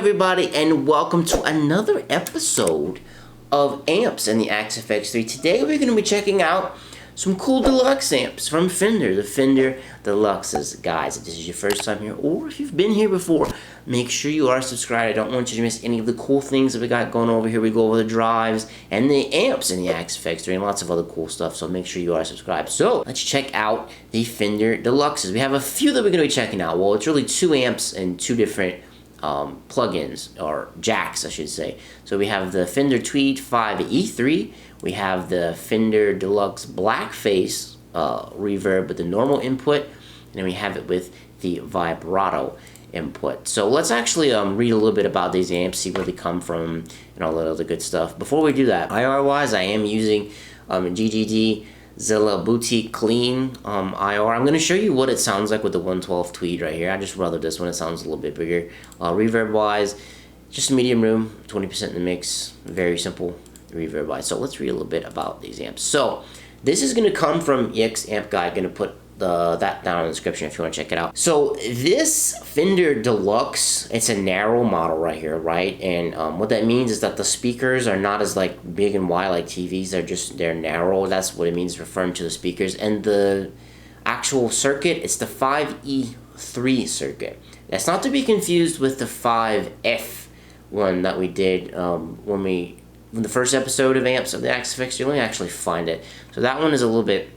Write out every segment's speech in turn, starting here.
everybody, and welcome to another episode of Amps and the Axe FX3. Today we're going to be checking out some cool deluxe amps from Fender, the Fender Deluxes. Guys, if this is your first time here, or if you've been here before, make sure you are subscribed. I don't want you to miss any of the cool things that we got going over here. We go over the drives and the amps in the Axe FX3 and lots of other cool stuff, so make sure you are subscribed. So, let's check out the Fender Deluxes. We have a few that we're going to be checking out. Well, it's really two amps and two different plugins, or jacks I should say. So we have the Fender Tweed 5E3, we have the Fender Deluxe Blackface reverb with the normal input, and then we have it with the Vibrato input. So let's actually read a little bit about these amps, see where they come from, and all that other good stuff. Before we do that, IR wise, I am using GGD Zilla Boutique Clean IR. I'm going to show you what it sounds like with the 112 Tweed right here. I just rather this one, it sounds a little bit bigger. Reverb wise, just medium room, 20% in the mix, very simple reverb wise. So let's read a little bit about these amps. So this is going to come from EX Amp Guide. Going to put that down in the description if you want to check it out. So this Fender Deluxe, it's a narrow model right here, right? And what that means is that the speakers are not as like big and wide like TVs. They're narrow. That's what it means, referring to the speakers. And the actual circuit, it's the 5E3 circuit. That's not to be confused with the 5F one that we did when the first episode of Amps of the Axe FX3. Let me actually find it. So that one is a little bit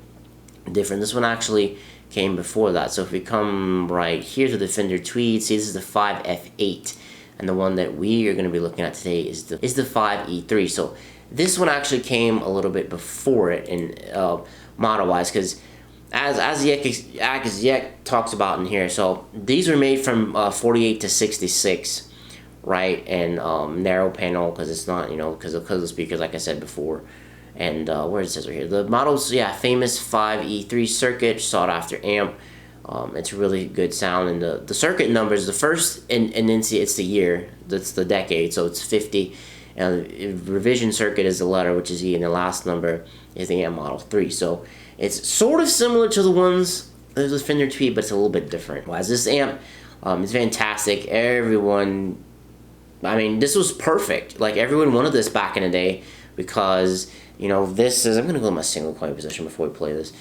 different. This one actually came before that. So if we come right here to the Fender Tweed, see, this is the 5F8, and the one that we are going to be looking at today is the 5E3. So this one actually came a little bit before it in model wise, because as the EX talks about in here, so these were made from 48 to 66, right? And narrow panel, because it's not, because of the speakers, like I said before. And where it says right here, the model's, famous 5E3 circuit, sought after amp. It's a really good sound, and the circuit numbers, the first, and then it's the year, that's the decade, so it's 50, and the revision circuit is the letter, which is E, and the last number is the amp model 3. So it's sort of similar to the ones, there's a Fender Tweed, but it's a little bit different. Whereas this amp is fantastic. Everyone, I mean, this was perfect. Like, everyone wanted this back in the day, because this is, I'm going to go in my single coin position before we play this.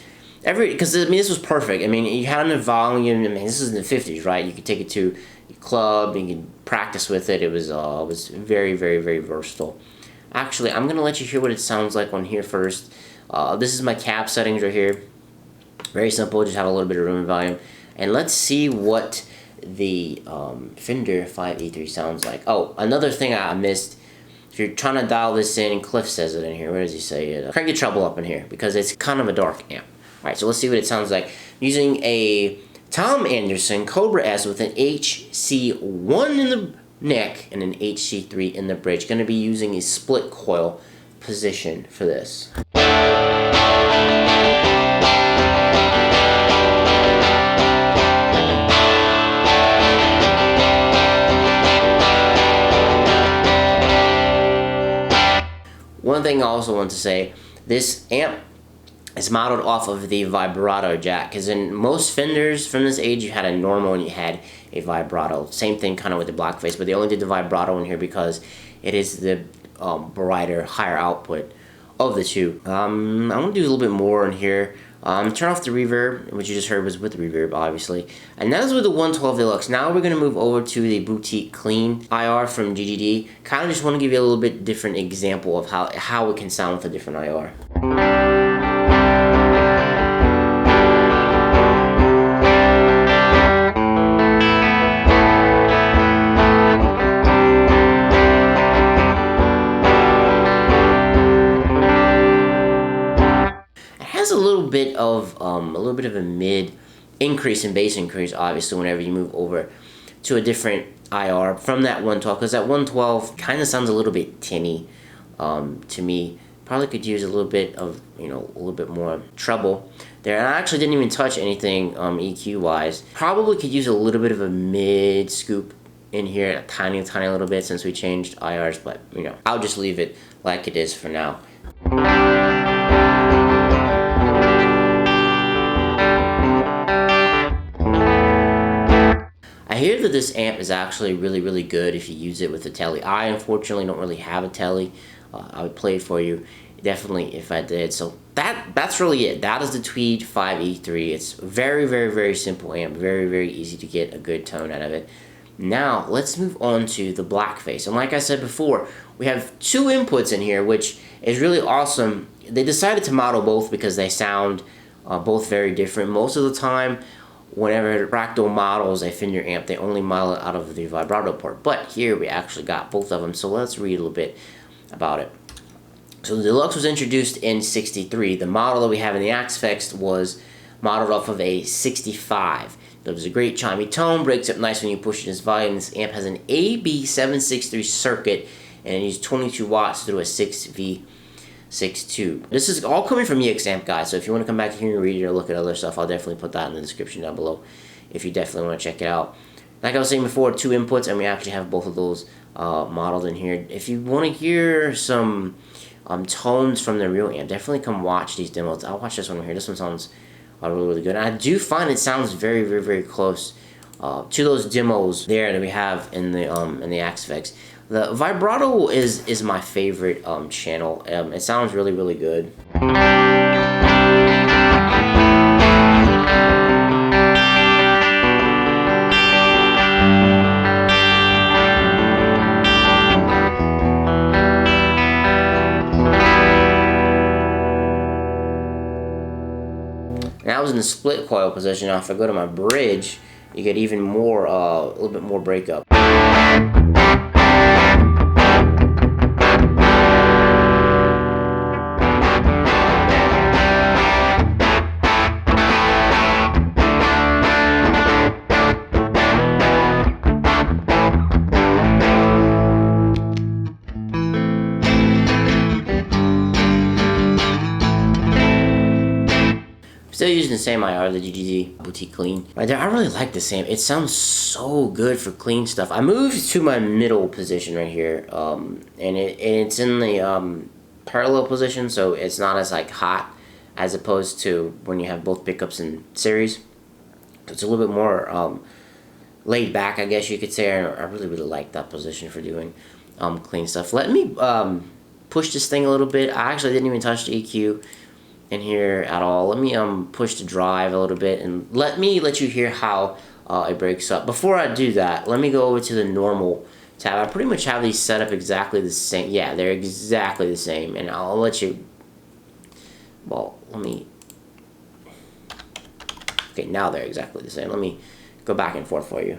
Because, I mean, this was perfect. I mean, you had enough volume. I mean, this is in the 50s, right? You could take it to your club, and you could practice with it. It was very, very, very versatile. Actually, I'm going to let you hear what it sounds like on here first. This is my cap settings right here. Very simple, just have a little bit of room and volume. And let's see what the Fender 5E3 sounds like. Oh, another thing I missed. If you're trying to dial this in, and Cliff says it in here, where does he say it? Crank the treble up in here, because it's kind of a dark amp. Alright, so let's see what it sounds like. Using a Tom Anderson Cobra S with an HC1 in the neck and an HC3 in the bridge. Going to be using a split coil position for this. One thing I also want to say, this amp is modeled off of the Vibrato jack, because in most Fenders from this age, you had a normal and you had a Vibrato. Same thing kind of with the Blackface, but they only did the Vibrato in here because it is the brighter, higher output of the two. I'm going to do a little bit more in here. Turn off the reverb, which you just heard was with the reverb, obviously. And that is with the 112 Deluxe. Now we're going to move over to the Boutique Clean IR from GGD. Kind of just want to give you a little bit different example of how it can sound with a different IR. A little bit of a mid increase in bass increase, obviously, whenever you move over to a different IR from that 112, because that 112 kind of sounds a little bit tinny to me. Probably could use a little bit of, a little bit more treble there. And I actually didn't even touch anything EQ wise. Probably could use a little bit of a mid scoop in here, a tiny little bit, since we changed IRs, but I'll just leave it like it is for now. hear that this amp is actually really good if you use it with a telly. I unfortunately don't really have a telly. I would play it for you, definitely, if I did. So that's really it. That is the Tweed 5E3. It's very simple amp, very easy to get a good tone out of it. Now let's move on to the Blackface. And like I said before, we have two inputs in here, which is really awesome. They decided to model both because they sound both very different. Most of the time, whenever Fractal models a Fender amp, they only model it out of the vibrato port. But here we actually got both of them, so let's read a little bit about it. So the Deluxe was introduced in '63. The model that we have in the Axe was modeled off of a '65. It was a great chimey tone, breaks up nice when you push it in its volume. This amp has an AB763 circuit, and it uses 22 watts through a 6V6 tube. This is all coming from EX Amp, guys, so if you want to come back here and read it or look at other stuff, I'll definitely put that in the description down below if you definitely want to check it out. Like I was saying before, two inputs, and we actually have both of those modeled in here. If you want to hear some tones from the real amp, definitely come watch these demos. I'll watch this one here. This one sounds really good. And I do find it sounds very close to those demos there that we have in the Axe. The vibrato is my favorite channel. It sounds really good. And I was in the split coil position. Now if I go to my bridge, you get even more, a little bit more breakup. Still using the same IR, the GGZ Boutique Clean. Right there, I really like the same. It sounds so good for clean stuff. I moved to my middle position right here, and it's in the parallel position, so it's not as like hot as opposed to when you have both pickups in series. So it's a little bit more laid back, I guess you could say. I really like that position for doing clean stuff. Let me push this thing a little bit. I actually didn't even touch the EQ in here at all. Let me push the drive a little bit and let you hear how it breaks up. Before I do that, let me go over to the normal tab. I pretty much have these set up exactly the same. Yeah, they're exactly the same, and I'll let you, well, let me, okay, now they're exactly the same. Let me go back and forth for you.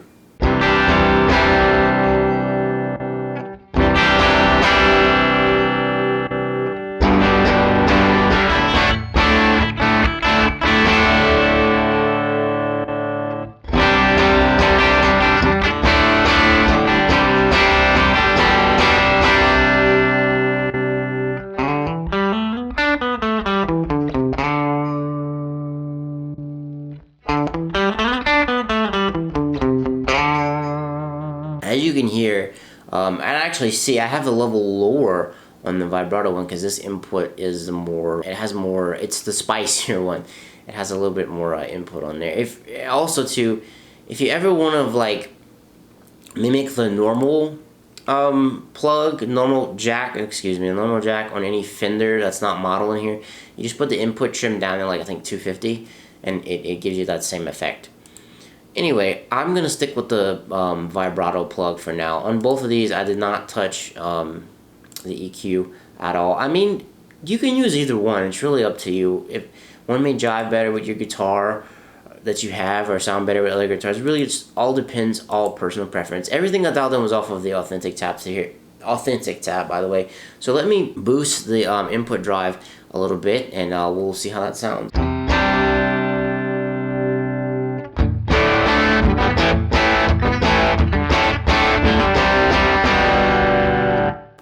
As you can hear, and actually see, I have the level lower on the vibrato one because this input is more, it has more, it's the spicier one. It has a little bit more input on there. If also too, if you ever want to like mimic the normal normal jack on any Fender that's not modeled in here, you just put the input trim down to like I think 250, and it gives you that same effect. Anyway, I'm going to stick with the vibrato plug for now. On both of these, I did not touch the EQ at all. I mean, you can use either one. It's really up to you. If one may jive better with your guitar that you have or sound better with other guitars, really it all depends, all personal preference. Everything I dialed in was off of the Authentic tab here. Authentic tab, by the way. So let me boost the input drive a little bit, and we'll see how that sounds.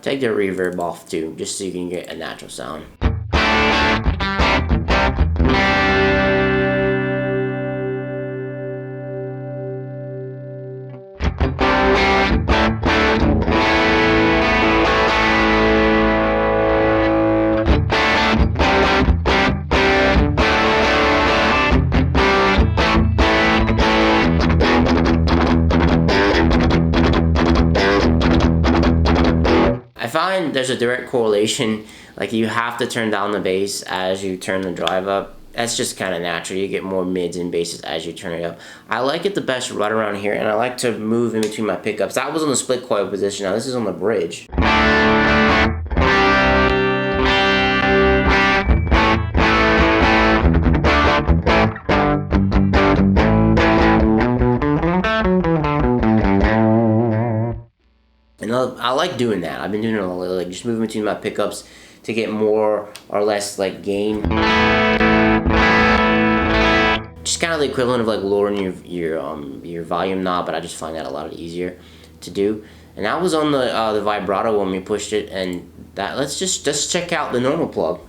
Take the reverb off too, just so you can get a natural sound. find there's a direct correlation. Like, you have to turn down the bass as you turn the drive up. That's just kind of natural. You get more mids and basses as you turn it up. I like it the best right around here, and I like to move in between my pickups. That was on the split coil position. Now this is on the bridge. And I like doing that. I've been doing it a little, like just moving between my pickups to get more or less like gain. Just kind of the equivalent of like lowering your volume knob, but I just find that a lot easier to do. And that was on the vibrato when we pushed it, and that let's just check out the normal plug.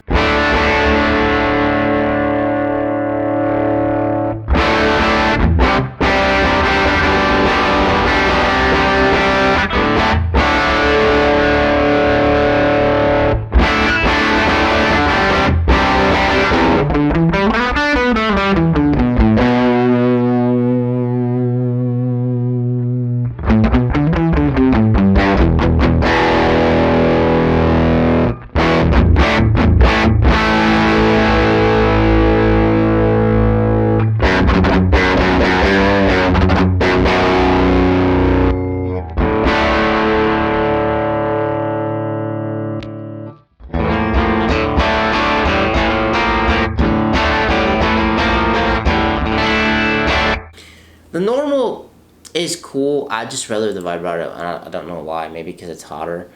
The normal is cool. I just rather the vibrato. I don't know why. Maybe because it's hotter.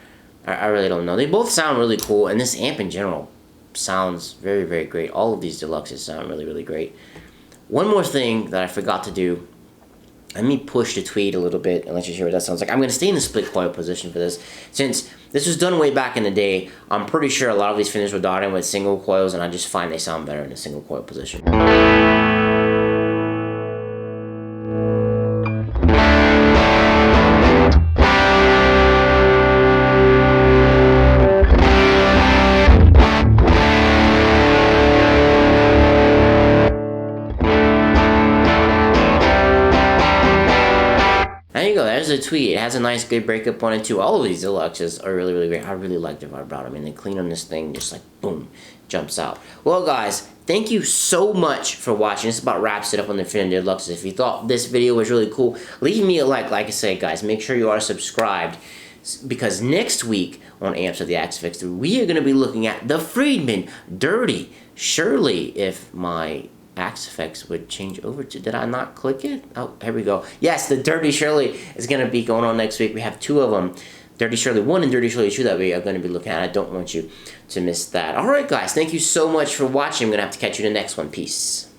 I really don't know. They both sound really cool, and this amp in general sounds very, very great. All of these Deluxes sound really, really great. One more thing that I forgot to do. Let me push the tweed a little bit and let you hear what that sounds like. I'm going to stay in the split coil position for this. Since this was done way back in the day, I'm pretty sure a lot of these Fenders were done with single coils, and I just find they sound better in a single coil position. There you go, there's a tweed. It has a nice good breakup on it too. All of these Deluxes are really, really great. I really like the vibrato. I mean, they clean on this thing, just like boom, jumps out. Well guys, thank you so much for watching. This about wraps it up on the Fender Deluxes. If you thought this video was really cool, leave me a like. Like I say guys, make sure you are subscribed, because next week on Amps of the Axe-Fx 3, we are going to be looking at the Friedman Dirty Shirley. If my Axe-Fx would change over to, did I not click it? Oh, here we go. Yes, the Dirty Shirley is going to be going on next week. We have two of them, Dirty Shirley 1 and Dirty Shirley 2, that we are going to be looking at. I don't want you to miss that. Alright guys, thank you so much for watching. I'm going to have to catch you in the next one. Peace.